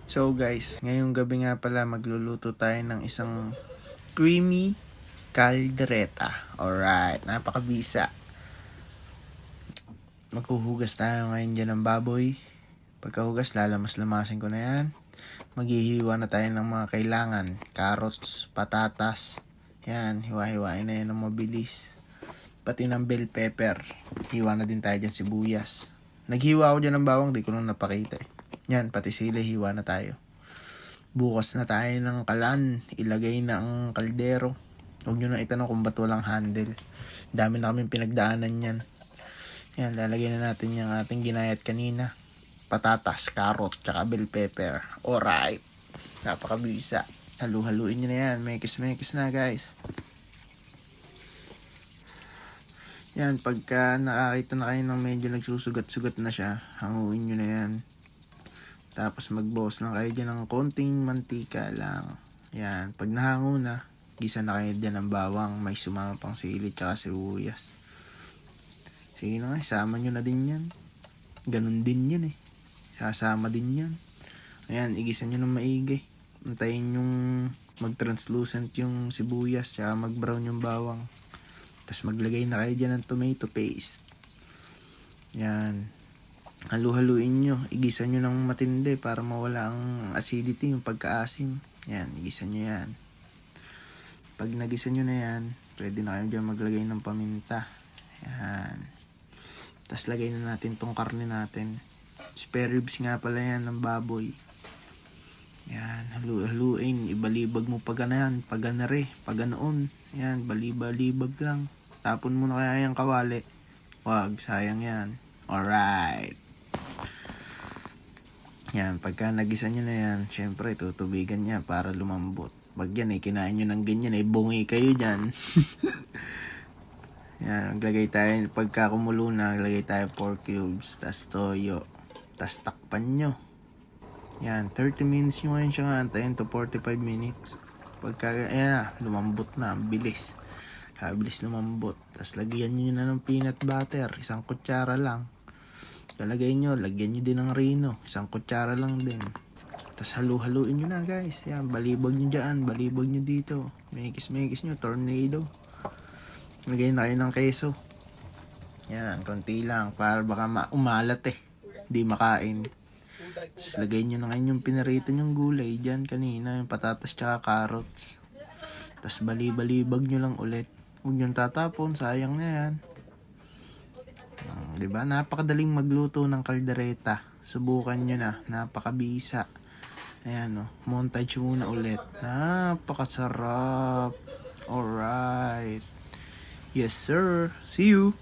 So guys, ngayong gabi nga pala magluluto tayo ng isang creamy caldereta. Alright, napakabisa. Maghuhugas tayo ngayon dyan ng baboy. Pagkahugas, lalamas-lamasin ko na yan. Maghihiwa na tayo ng mga kailangan. Carrots, patatas. Yan, hiwa-hiwain na yan ng mabilis. Pati ng bell pepper. Hiwa na din tayo dyan sibuyas. Naghiwa ako dyan ng bawang, di ko lang napakita eh. Yan, pati sili, hiwa na tayo. Bukas na tayo ng kalan. Ilagay na ang kaldero. Huwag nyo na itanong kung ba't walang handle. Dami na kaming pinagdaanan yan. Yan, lalagyan na natin yung ating ginayat kanina. Patatas, carrot, tsaka bell pepper. Alright. Napakabisa. Halu-haluin nyo na yan. Mekis-mekis na guys. Yan, pagka nakakita na kayo ng medyo nagsusugat-sugat na siya, hanguin nyo na yan. Tapos magbawas lang kayo dyan ng konting mantika lang. Yan, pag nahango na, gisa na kayo dyan ng bawang, may sumama pang sili tsaka sibuyas. Sige na nga, isama nyo na din yan. Ganun din yan eh. Sasama din yan. Ayan, igisa nyo ng maigi. Antayin yung mag-translucent yung sibuyas tsaka mag-brown yung bawang. Tapos maglagay na kayo dyan ng tomato paste. Yan. Halu-haluin nyo. Igisa nyo ng matindi para mawala ang acidity, yung pagkaasim. Yan, igisa nyo yan. Pag nagisa nyo na yan, pwede na kayo dyan maglagay ng paminta. Yan. Tapos lagay na natin tong karne natin. Spare ribs nga pala yan ng baboy. Yan, halu-haluin. Ibalibag mo pag yan, pag ganare, pag ganoon. Yan, balibag lang. Tapon mo na kaya yung kawali. Wag, sayang yan. Alright. Yan, pagka nagisa nyo na yan, syempre tutubigan niya para lumambot. Pag yan kinain nyo ng ganyan bungi kayo dyan. Yan, maglagay tayo, pagka kumulo na, maglagay tayo 4 cubes, tas toyo, tas takpan nyo. Yan, 30 minutes nyo ngayon siya antayin to 45 minutes. Pagka, ayan lumambot na, bilis. Kabilis lumambot. Tas lagyan nyo na ng peanut butter, 1 kutsara lang. Lalagay nyo, lagyan nyo din ng Reno. 1 kutsara lang din. Tapos halu-haluin nyo na guys. Yan, balibag nyo dyan. Balibag nyo dito. Mekis-mekis nyo, tornado. Lagay na kayo ng keso. Yan, konti lang. Para baka umalat eh. Hindi makain. Tapos lagay nyo na ngayon yung pinarito nyong gulay dyan kanina. Yung patatas tsaka carrots. Tapos balibag nyo lang ulit. Huwag nyo tatapon. Sayang na yan. Diba? Napakadaling magluto ng kaldereta. Subukan nyo na. Napakabisa. Ayan o. Montage muna ulit. Napakasarap. Alright. Yes sir. See you.